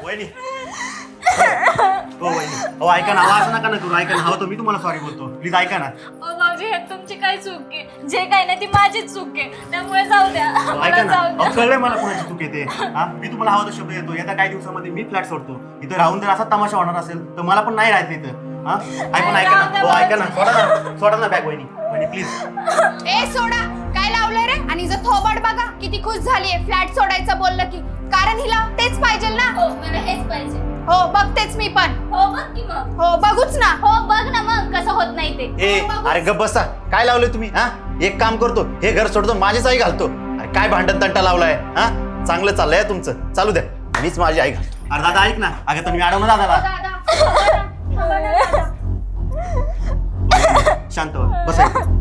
वहिनी हो वहिनी हो ऐका ना असं नका ना करू ऐका ना हो तो मी तुम्हाला सॉरी बोलतो प्लीज ऐका ना भाऊजी हे तुमची काय चूक आहे जे काय नाही ती माझीच चूक आहे त्यामुळे जाऊ द्या ऐका ना जाऊ द्या कळलंय मला कोणाची चूक येते हा मी तुम्हाला हवा तो शब्द येतो येत्या काही दिवसामध्ये मी फ्लॅट सोडतो इथं राहून जर असा तमाशा होणार असेल तर मला पण नाही राहायचं इथं हा ऐकून ऐका ना हो ऐका ना सोडा ना बॅग वहिनी प्लीज ए सोडा काय लावलंय रे आणि जर थोबड बघा किती खुश झालीये फ्लॅट सोडायचं बोललं की कारण हिला तेच पाहिजे ना हो मला हेच पाहिजे हो बघतेच मी पण हो बघ की मग हो बघूच ना हो बघ ना मग कसं होत नाही ते ए अरे गप बसा काय लावलंय तुम्ही हा एक काम करतो हे घर सोडतो माझीच आई घालतो अरे काय भांडण तंटा लावलाय हा चांगलं चाललंय तुमचं चालू द्या मीच माझी आई घालतो अरे दादा ऐक ना अगं तुम्ही अडवलं दादाला दादा शांत व्हा बसायचं